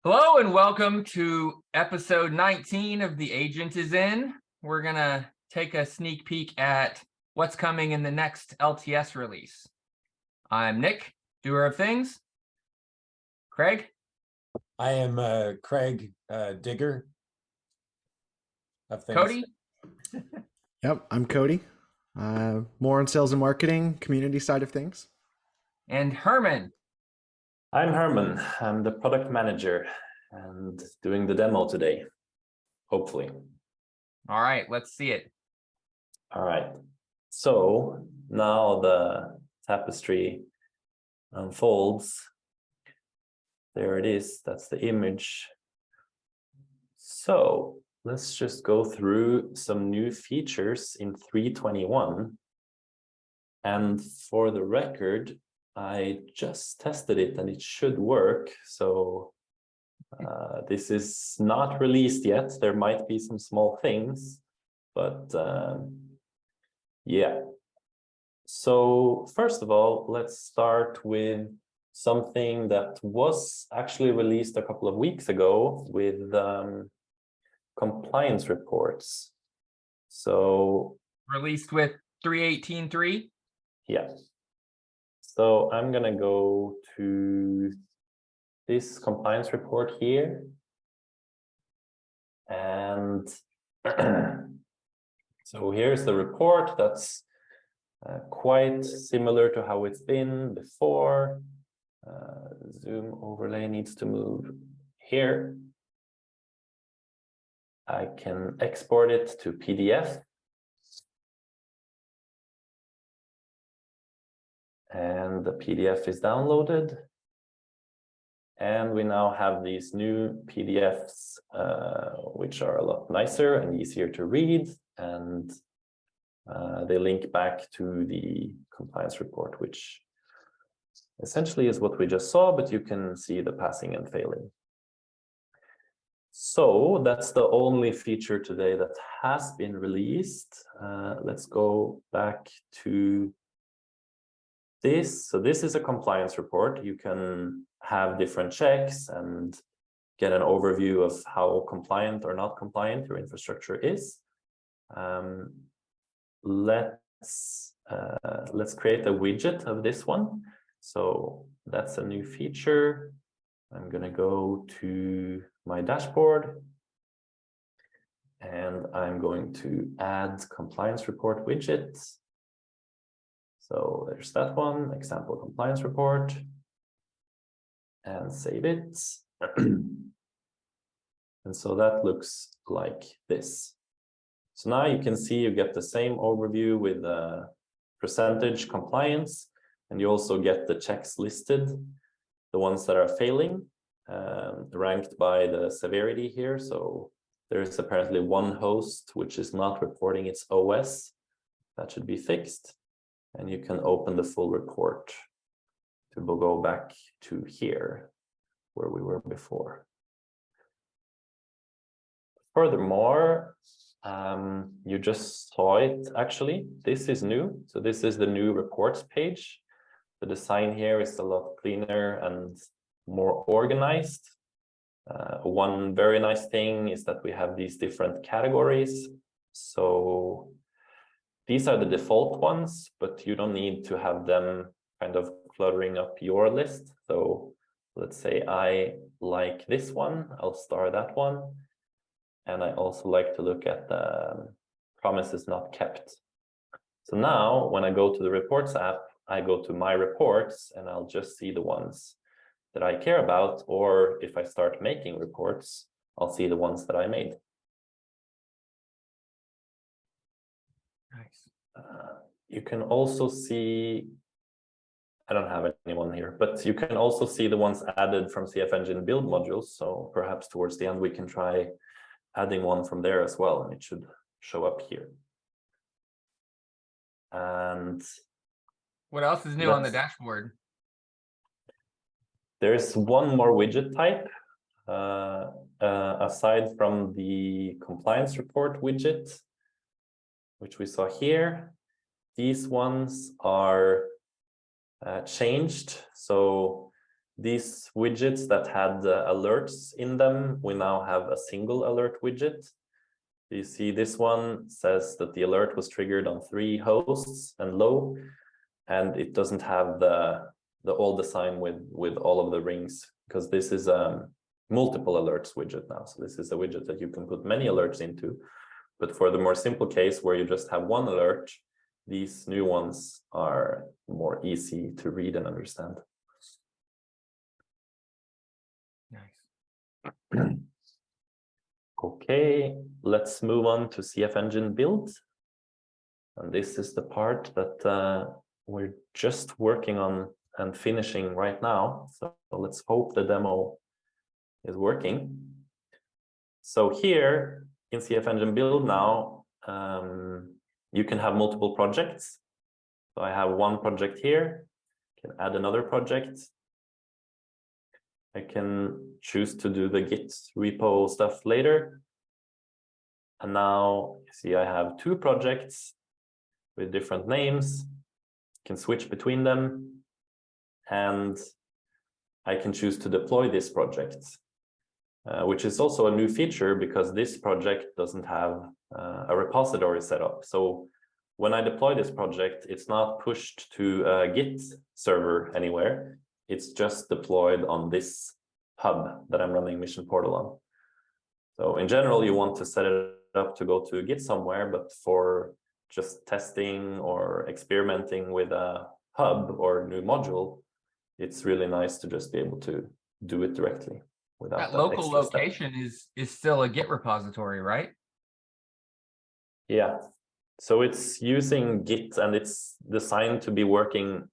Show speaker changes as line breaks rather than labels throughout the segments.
Hello and welcome to episode 19 of The Agent is In. We're going to take a sneak peek at what's coming in the next LTS release. I'm Nick, doer of things. Craig?
I am Craig, digger of things.
Cody?
Yep, I'm Cody. More on sales and marketing, community side of things.
And Herman?
I'm Herman. I'm the product manager and doing the demo today, hopefully.
All right, let's see it.
All right. So now the tapestry unfolds. There it is. That's the image. So let's just go through some new features in 3.21. And for the record, I just tested it and it should work. So this is not released yet. There might be some small things, but yeah. So first of all, let's start with something that was actually released a couple of weeks ago with compliance reports. So
Released with 3.18.3?
yeah. So I'm going to go to this compliance report here. And so here's the report. That's quite similar to how it's been before. Zoom overlay needs to move here. I can export it to PDF. And the PDF is downloaded. And we now have these new PDFs, which are a lot nicer and easier to read. And they link back to the compliance report, which essentially is what we just saw, but you can see the passing and failing. So that's the only feature today that has been released. Let's go back to this. So this is a compliance report. You can have different checks and get an overview of how compliant or not compliant your infrastructure is. Let's create a widget of this one. So that's a new feature. I'm going to go to my dashboard and I'm going to add compliance report widget. So there's that one, example compliance report, and save it. And so that looks like this. So now you can see you get the same overview with the percentage compliance, and you also get the checks listed, the ones that are failing, ranked by the severity here. So there's apparently one host which is not reporting its OS. That should be fixed. And you can open the full report to go back to here where we were before. Furthermore, you just saw it actually. This is new. So this is the new reports page. The design here is a lot cleaner and more organized. One very nice thing is that we have these different categories. So these are the default ones, but you don't need to have them kind of cluttering up your list. So let's say I like this one, I'll star that one. And I also like to look at the promises not kept. So now when I go to the reports app, I go to my reports and I'll just see the ones that I care about. Or if I start making reports, I'll see the ones that I made.
Nice.
You can also see, I don't have anyone here, but you can also see the ones added from CFEngine build modules. So perhaps towards the end, we can try adding one from there as well, and it should show up here. And
What else is new on the dashboard?
There's one more widget type, aside from the compliance report widget, which we saw here. These ones are changed. So these widgets that had alerts in them, we now have a single alert widget. You see this one says that the alert was triggered on 3 hosts and low, and it doesn't have the all design with all of the rings, because this is a multiple alerts widget now. So this is a widget that you can put many alerts into. But for the more simple case where you just have one alert, these new ones are more easy to read and understand.
Nice.
Okay, let's move on to CFEngine build. And this is the part that we're just working on and finishing right now. So let's hope the demo is working. So here in CFEngine build now, you can have multiple projects. So I have one project here, can add another project. I can choose to do the Git repo stuff later. And now you see I have 2 projects with different names, can switch between them, and I can choose to deploy this project, which is also a new feature because this project doesn't have a repository set up. So when I deploy this project, it's not pushed to a Git server anywhere. It's just deployed on this hub that I'm running Mission Portal on. So in general, you want to set it up to go to Git somewhere, but for just testing or experimenting with a hub or new module, it's really nice to just be able to do it directly without
That local
extra step.
location is still a Git repository, right?
Yeah, so it's using Git and it's designed to be working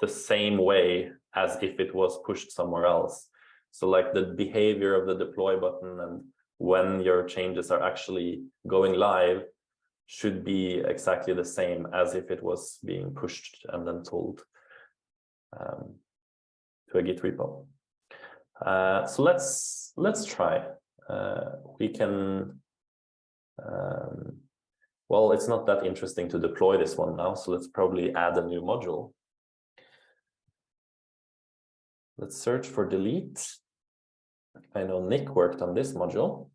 the same way as if it was pushed somewhere else. So like the behavior of the deploy button and when your changes are actually going live should be exactly the same as if it was being pushed and then told to a Git repo. So let's try. We can, well, it's not that interesting to deploy this one now, so let's probably add a new module. Let's search for delete. I know Nick worked on this module.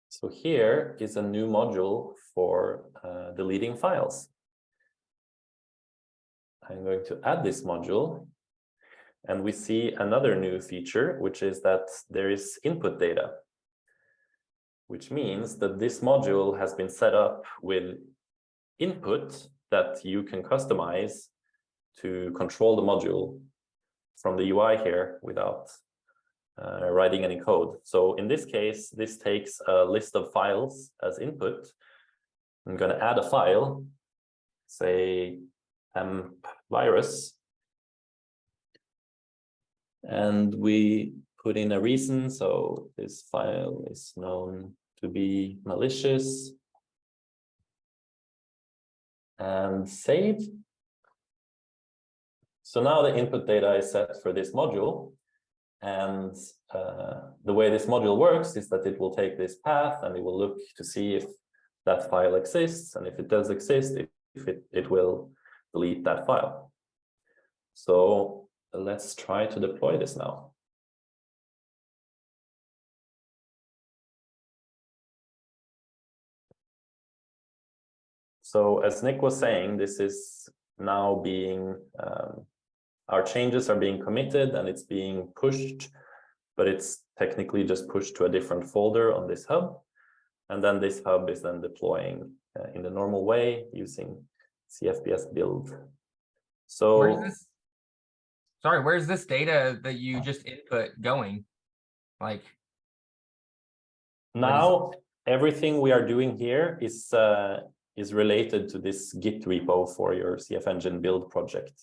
So here is a new module for deleting files. I'm going to add this module, and we see another new feature, which is that there is input data, which means that this module has been set up with input that you can customize to control the module from the UI here without writing any code. So in this case, this takes a list of files as input. I'm going to add a file, say virus, and we put in a reason. So this file is known to be malicious, and save. So now the input data is set for this module. And the way this module works is that it will take this path and it will look to see if that file exists. And if it does exist, it will delete that file. So let's try to deploy this now. So as Nick was saying, this is now being, our changes are being committed and it's being pushed, but it's technically just pushed to a different folder on this hub. And then this hub is then deploying in the normal way using CFBS build. So
where's this data that you just input going? Like
now everything we are doing here is related to this Git repo for your CFEngine build project.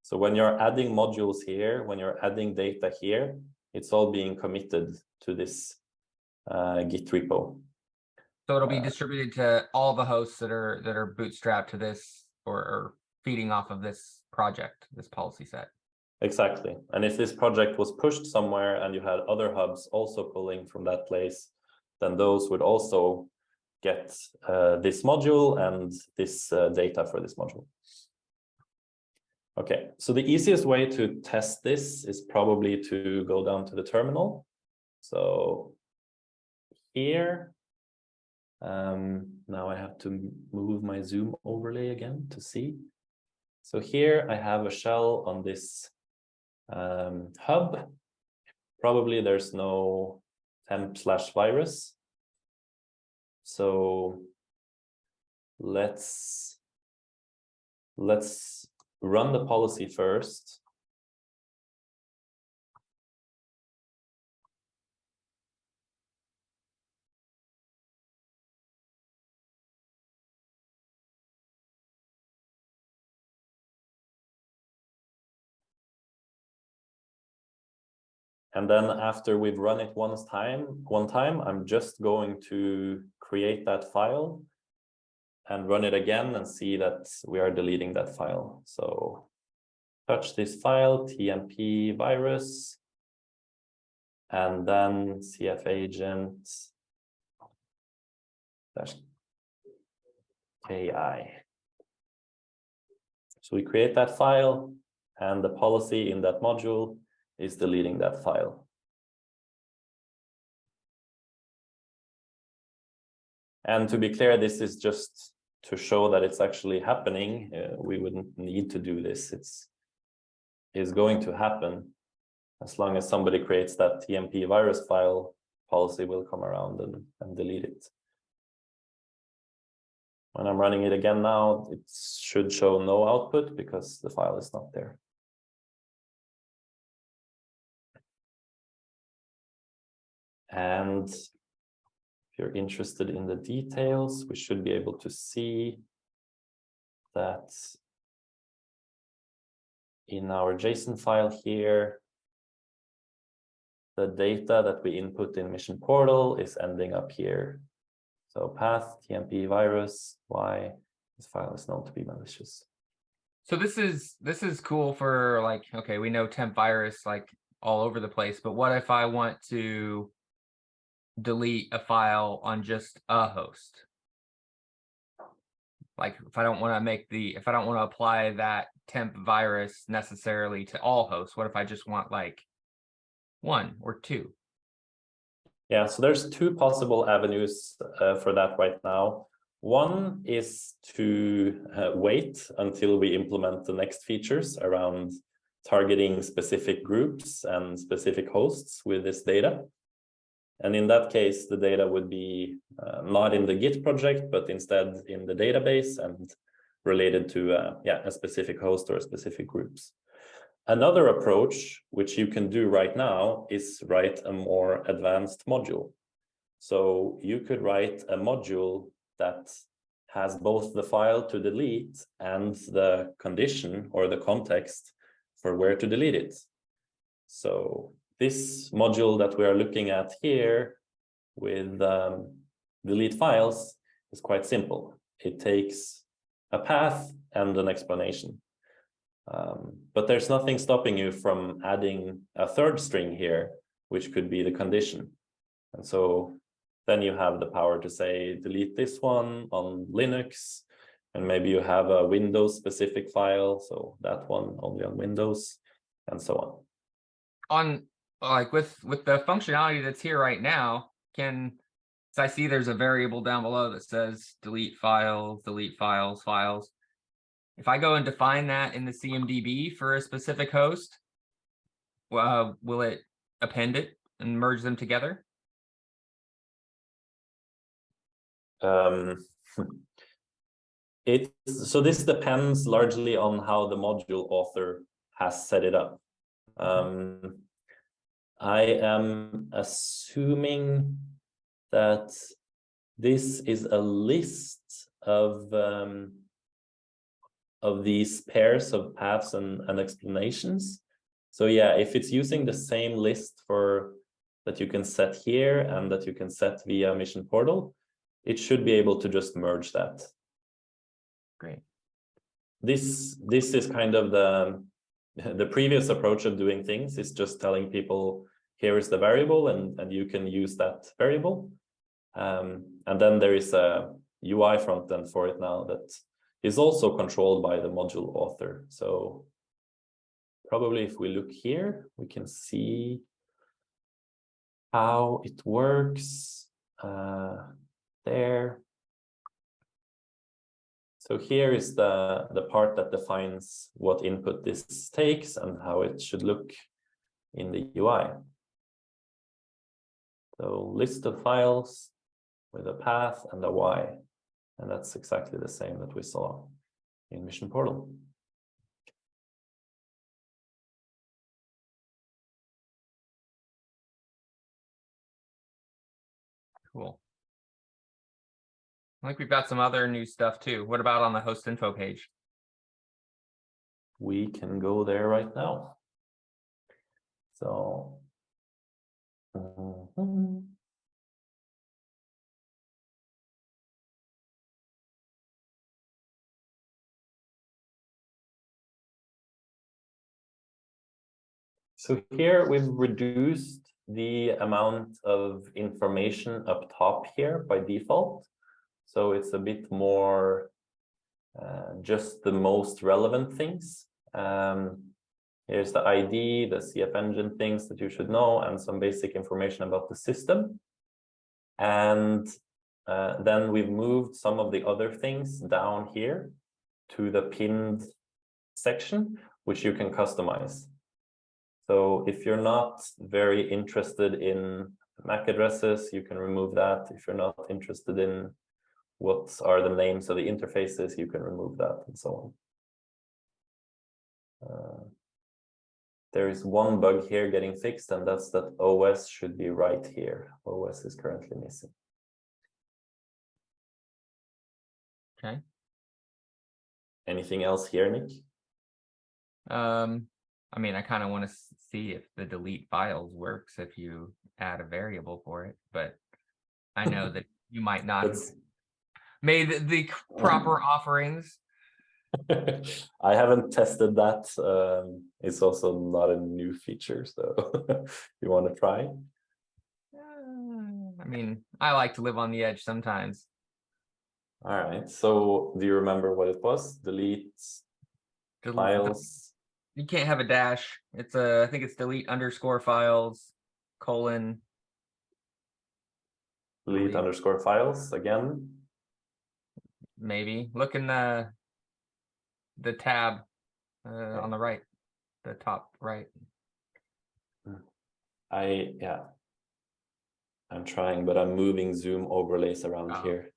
So when you're adding modules here, when you're adding data here, it's all being committed to this Git repo.
So it'll be distributed to all the hosts that are bootstrapped to this or feeding off of this project, this policy set.
Exactly. And if this project was pushed somewhere and you had other hubs also pulling from that place, then those would also get this module and this data for this module. Okay, so the easiest way to test this is probably to go down to the terminal. So here, now I have to move my zoom overlay again to see. So here I have a shell on this hub. Probably there's no temp/virus. So let's run the policy first. And then after we've run it one time, I'm just going to create that file and run it again and see that we are deleting that file. So touch this file, tmp virus, and then CFEngine -ki. So we create that file, and the policy in that module is deleting that file. And to be clear, this is just to show that it's actually happening. We wouldn't need to do this. It's going to happen. As long as somebody creates that tmp virus file, policy will come around and delete it. When I'm running it again now, it should show no output because the file is not there. And if you're interested in the details, we should be able to see that in our JSON file here, the data that we input in Mission Portal is ending up here. So path, tmp virus, why this file is known to be malicious.
So this is cool for like, okay, we know temp virus like all over the place, but what if I want to delete a file on just a host? Like if I don't want to apply that temp virus necessarily to all hosts, what if I just want like 1 or 2?
Yeah, so there's 2 possible avenues for that right now. One is to wait until we implement the next features around targeting specific groups and specific hosts with this data. And in that case, the data would be not in the Git project, but instead in the database and related to a specific host or specific groups. Another approach, which you can do right now, is write a more advanced module. So you could write a module that has both the file to delete and the condition or the context for where to delete it. So this module that we are looking at here with delete files is quite simple. It takes a path and an explanation. But there's nothing stopping you from adding a third string here, which could be the condition. And so then you have the power to say, delete this one on Linux, and maybe you have a Windows specific file, so that one only on Windows, and so on.
On like with the functionality that's here right now, so I see there's a variable down below that says delete files, files. If I go and define that in the CMDB for a specific host, will it append it and merge them together?
So this depends largely on how the module author has set it up. I am assuming that this is a list of these pairs of paths and explanations. So yeah, if it's using the same list that you can set here and that you can set via Mission Portal, it should be able to just merge that.
Great.
This is kind of the previous approach of doing things, is just telling people, here is the variable and you can use that variable. And then there is a UI front end for it now that is also controlled by the module author. So probably if we look here, we can see how it works there. So here is the part that defines what input this takes and how it should look in the UI. So list of files with a path and a Y. And that's exactly the same that we saw in Mission Portal.
Cool. I think we've got some other new stuff too. What about on the host info page?
We can go there right now. So So here we've reduced the amount of information up top here by default. So it's a bit more just the most relevant things. Here's the ID, the CFEngine things that you should know, and some basic information about the system. And then we've moved some of the other things down here to the pinned section, which you can customize. So if you're not very interested in MAC addresses, you can remove that. If you're not interested in what are the names of the interfaces, you can remove that, and so on. There is one bug here getting fixed, and that's that OS should be right here. OS is currently missing.
Okay.
Anything else here, Nick?
I mean, I kind of want to see if the delete files works if you add a variable for it, but I know that you might not have made the proper offerings.
I haven't tested that. It's also not a new feature, so you want to try?
I mean, I like to live on the edge sometimes.
All right. So do you remember what it was? Delete files.
You can't have a dash. It's I think it's delete underscore files, colon.
Delete underscore files again.
Maybe look in the tab on the right, the top right.
I'm trying, but I'm moving zoom overlays around here.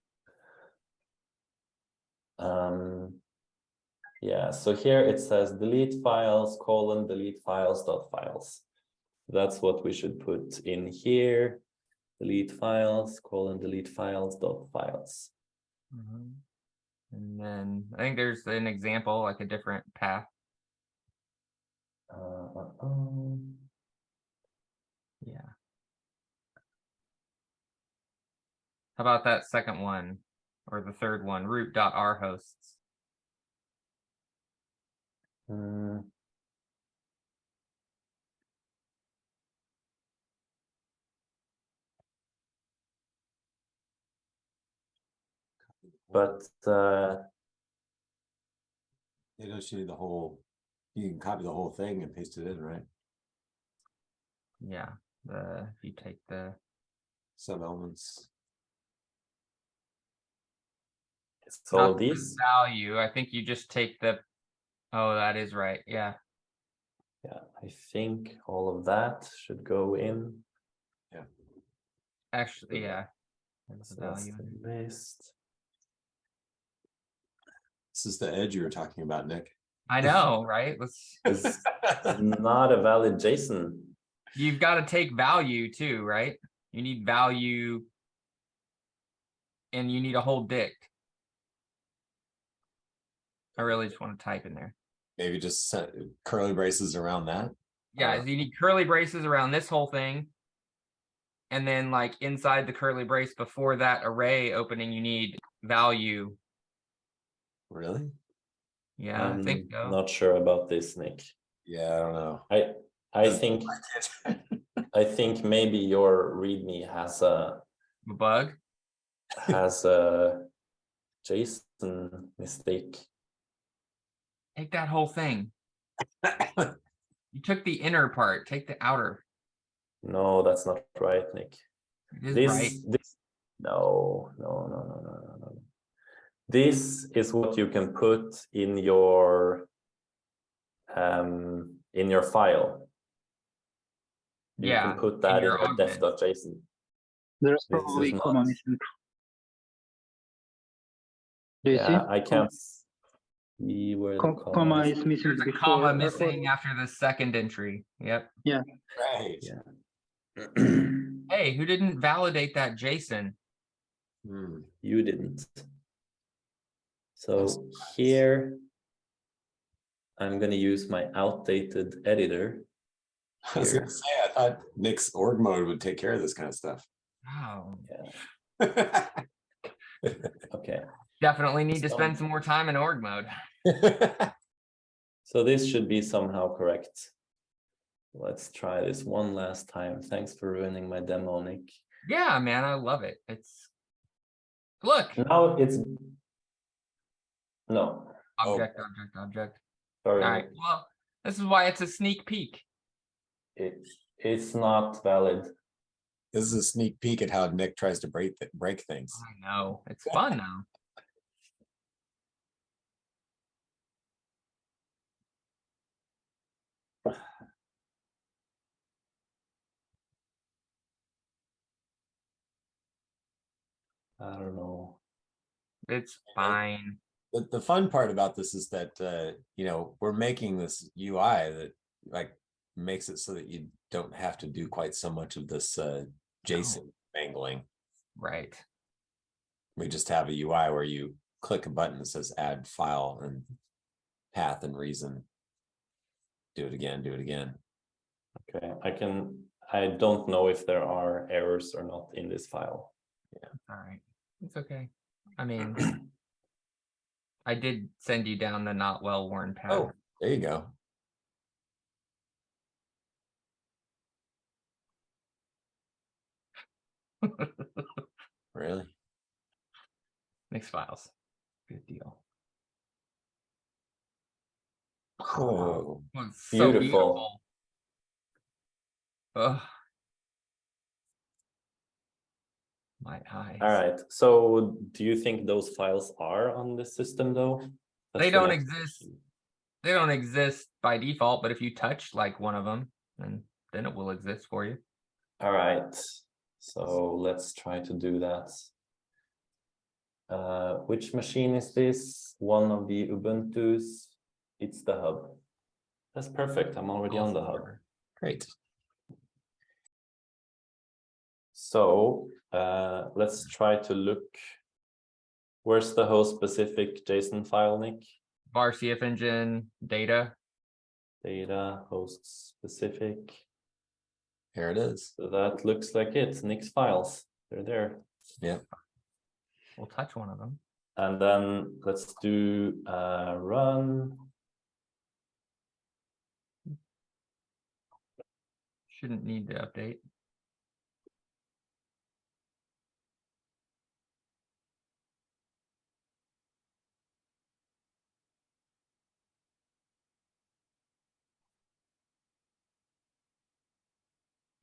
Yeah, so here it says delete files, colon, delete files, dot files. That's what we should put in here. Delete files, colon, delete files, dot files.
And then I think there's an example, like a different path. Yeah. How about that second one or the third one, root.rhosts?
But
They don't show you the whole, you can copy the whole thing and paste it in, right?
Yeah, if you take the
Sub elements.
all
not
these.
the value, I think you just take the, oh, that is right. Yeah.
Yeah, I think all of that should go in.
Yeah.
Actually, yeah. That's
So
the
that's
value.
the list.
This is the edge you were talking about, Nick.
I know, right?
It's not a valid JSON.
You've got to take value too, right? You need value and you need a whole dict. I really just want to type in there.
Maybe just set curly braces around that.
Yeah, you need curly braces around this whole thing. And then like inside the curly brace before that array opening, you need value.
Really?
Yeah, I think so.
Not sure about this, Nick.
Yeah, I don't know.
I think I think maybe your README has a
bug.
Has a JSON mistake.
Take that whole thing. You took the inner part, take the outer.
No, that's not right, Nick.
It is
This,
right.
this, no. This is what you can put in your file. You
Yeah,
can put
in
that in
your
your
augments.
def.json.
There's
This
probably
is
a
not.
comma missing. Do you
Yeah,
see?
I can't see where the
Comma is missing
There's a
before.
comma missing after the second entry. Yep.
Right.
Yeah.
Hey, who didn't validate that JSON?
Hmm.
You didn't. So
Yes.
here, I'm going to use my outdated editor.
I was
Here.
gonna say, I thought Nick's org mode would take care of this kind of stuff.
Oh,
Okay.
definitely need to
So-
spend some more time in org mode.
So this should be somehow correct. Let's try this one last time. Thanks for ruining my demo, Nick.
Yeah, man, I love it. It's look,
Now it's no.
object.
Sorry,
All right.
Nick.
Well, this is why it's a sneak peek.
It's not valid.
This is a sneak peek at how Nick tries to break things.
I know. It's fun now.
I don't know.
It's fine.
The fun part about this is that you know, we're making this UI that like makes it so that you don't have to do quite so much of this JSON mangling.
Right.
We just have a UI where you click a button that says add file and path and reason. Do it again, do it again.
Okay, I don't know if there are errors or not in this file.
All right. It's okay. I mean, I did send you down the not well worn path.
Oh, there you go. Really?
Mixed files. Good deal.
Oh,
Well, it's so
Beautiful.
beautiful. Ugh. My eyes.
All right. So do you think those files are on the system though? That's
They
the
don't
next
exist.
question.
They don't exist by default, but if you touch like one of them, then it will exist for you.
All right. So let's try to do that. Which machine is this? One of the Ubuntu's. It's the hub. That's perfect. I'm already on the hub.
great.
So let's try to look. Where's the host specific JSON file, Nick?
Var CFEngine data.
Data host specific.
Here it is.
So that looks like it. Nick's files. They're there.
Yep.
We'll touch one of them.
And then let's do run.
Shouldn't need to update.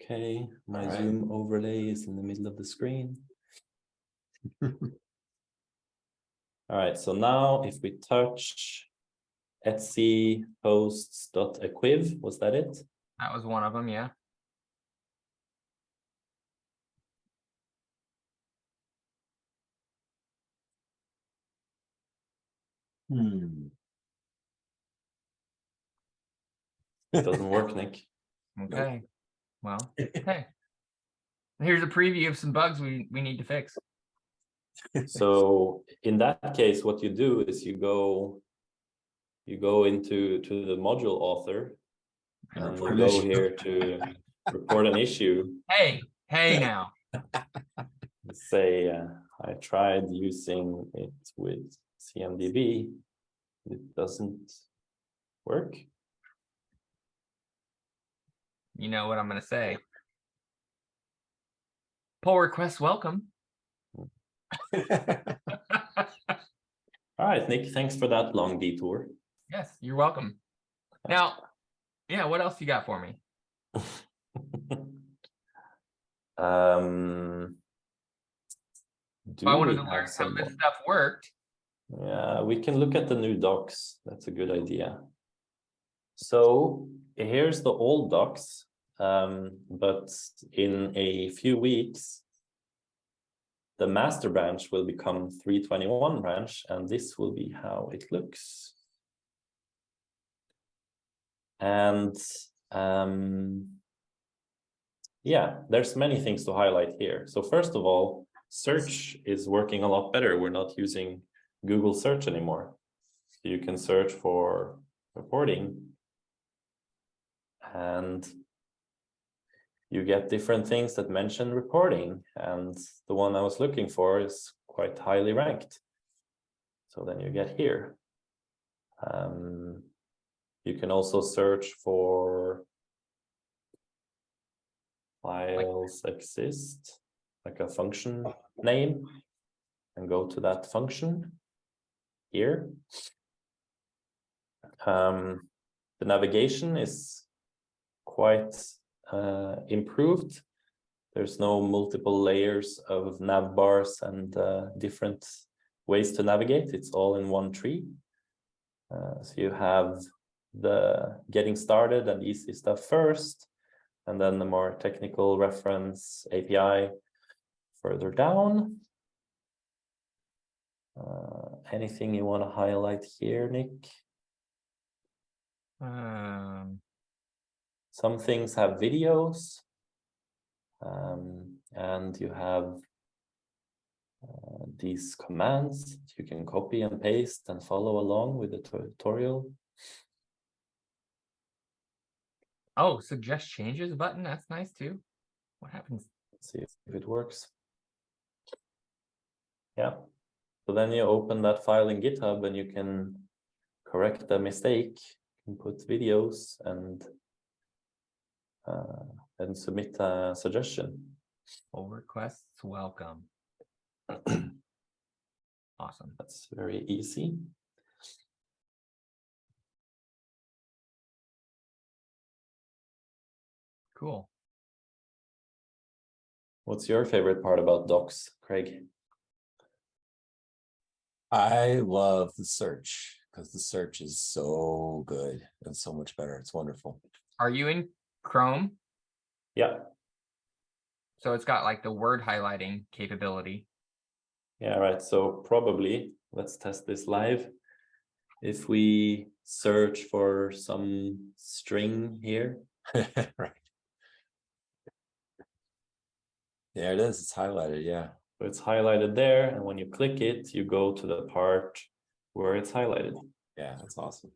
Okay, my
All right.
Zoom overlay is in the middle of the screen. All right, so now if we touch Etsy hosts.equiv, was that it?
That was one of them, yeah.
Hmm.
It doesn't work, Nick.
Okay. Well, hey. Here's a preview of some bugs we need to fix.
So in that case, what you do is you go into the module author and you
report
go
issue.
here to report an issue.
Hey now.
Say I tried using it with CMDB. It doesn't work.
You know what I'm gonna say. Pull request welcome.
All right, Nick, thanks for that long detour.
Yes, you're welcome. Now, Yeah, what else you got for me?
Do
If I
we
wanted to
have
learn how
some
this
more?
stuff worked.
Yeah, we can look at the new docs. That's a good idea. So here's the old docs, but in a few weeks, the master branch will become 321 branch, and this will be how it looks. And yeah, there's many things to highlight here. So first of all, search is working a lot better. We're not using Google search anymore. You can search for reporting and you get different things that mention reporting. And the one I was looking for is quite highly ranked. So then you get here. You can also search for files exist, like a function name, and go to that function here. The navigation is quite improved. There's no multiple layers of nav bars and different ways to navigate. It's all in one tree. So you have the getting started and easy stuff first, and then the more technical reference API further down. Anything you want to highlight here, Nick? Some things have videos, and you have these commands you can copy and paste and follow along with the tutorial.
Oh, suggest changes button. That's nice too. What happens?
Let's see if it works. Yeah. So then you open that file in GitHub and you can correct the mistake, you can put videos and submit a suggestion.
Pull requests welcome. Awesome.
That's very easy.
Cool.
What's your favorite part about docs, Craig?
I love the search because the search is so good and so much better. It's wonderful.
Are you in Chrome?
Yeah.
So it's got like the word highlighting capability.
Yeah, right. So probably, let's test this live. If we search for some string here.
Right. There it is. It's highlighted. Yeah.
So it's highlighted there. And when you click it, you go to the part where it's highlighted.
Yeah, that's awesome.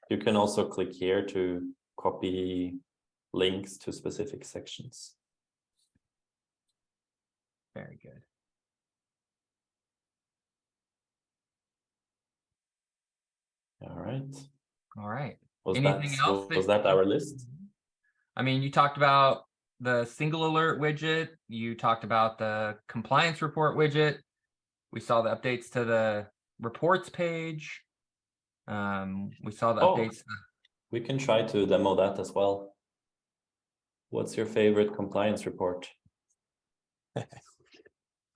You can also click here to copy links to specific sections.
Very good.
All right.
All right.
Was
Anything else?
was that our list?
I mean, you talked about the single alert widget. You talked about the compliance report widget. We saw the updates to the reports page. We saw the updates.
We can try to demo that as well. What's your favorite compliance report?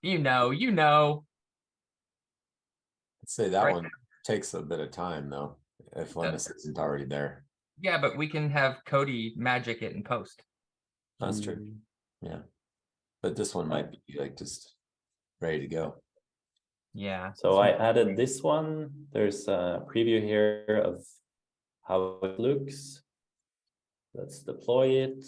You know.
I'd say that
Right.
one takes a bit of time though, if Linus isn't already there.
Yeah, but we can have Cody magic it in post.
That's true. Yeah. But this one might be like just ready to go.
Yeah.
So I added this one. There's a preview here of how it looks. Let's deploy it.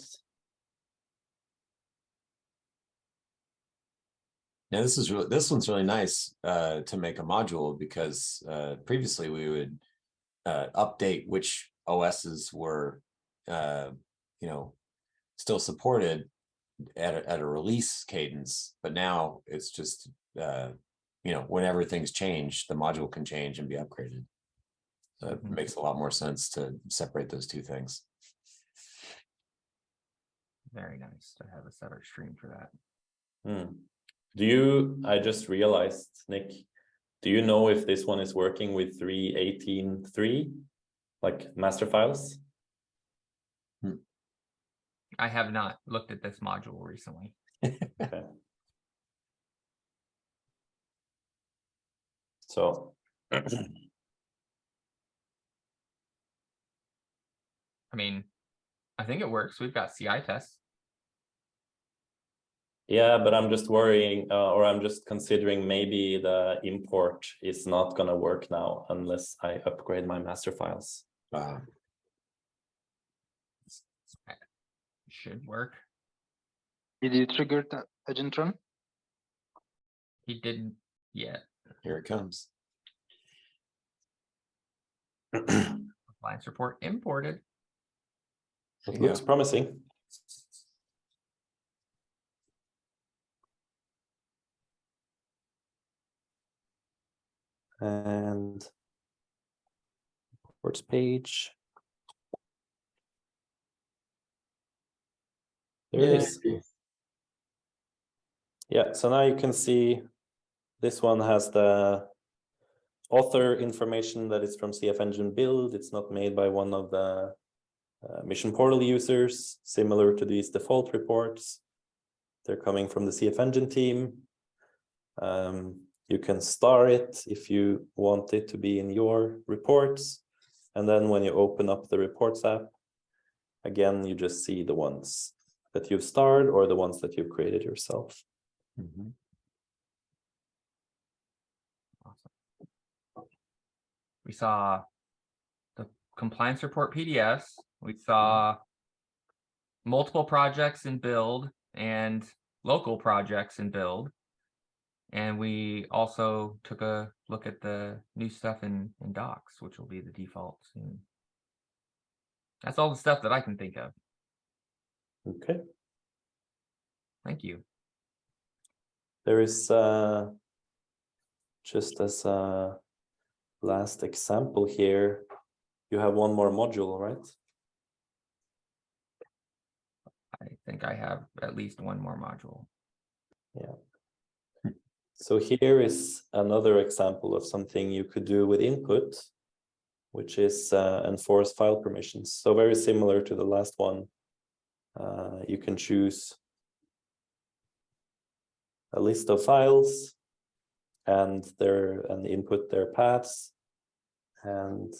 Now this one's really nice to make a module because previously we would update which OSs were still supported at a release cadence, but now it's just whenever things change, the module can change and be upgraded. So it makes a lot more sense to separate those two things.
Very nice to have a separate stream for that.
I just realized, Nick, do you know if this one is working with 3.18.3 like master files?
I have not looked at this module recently.
Okay. So
I mean, I think it works. We've got CI tests.
yeah, but I'm just worrying, or I'm just considering maybe the import is not gonna work now unless I upgrade my master files.
Should work.
Did you trigger the agent run?
He didn't yet.
Here it comes.
Compliance report imported.
It
Yeah.
looks promising. And reports page. There it is. Yeah, so now you can see this one has the author information that is from CFEngine build. It's not made by one of the mission portal users, similar to these default reports. They're coming from the CFEngine team. You can star it if you want it to be in your reports. And then when you open up the reports app, again, you just see the ones that you've starred or the ones that you've created yourself.
Mhm.
We saw the compliance report PDFs. We saw multiple projects in build and local projects in build. And we also took a look at the new stuff in docs, which will be the default soon. That's all the stuff that I can think of.
Okay.
Thank you.
There is just as a last example here, you have one more module, right?
I think I have at least one more module.
Yeah. So here is another example of something you could do with input, which is enforce file permissions. So very similar to the last one. You can choose a list of files and input their paths and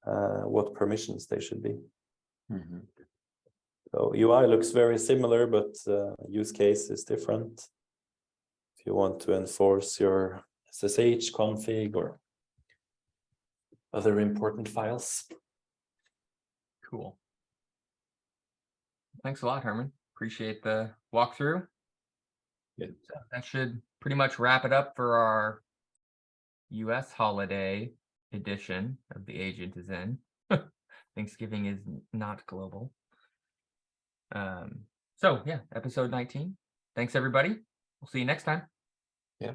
what permissions they should be.
Mhm.
So UI looks very similar, but use case is different. If you want to enforce your SSH config or other important files.
Cool. Thanks a lot, Herman. Appreciate the walkthrough.
Good.
So that should pretty much wrap it up for our US holiday edition of The Agent is In. Thanksgiving is not global. So yeah, episode 19. Thanks everybody. We'll see you next time.
Yeah.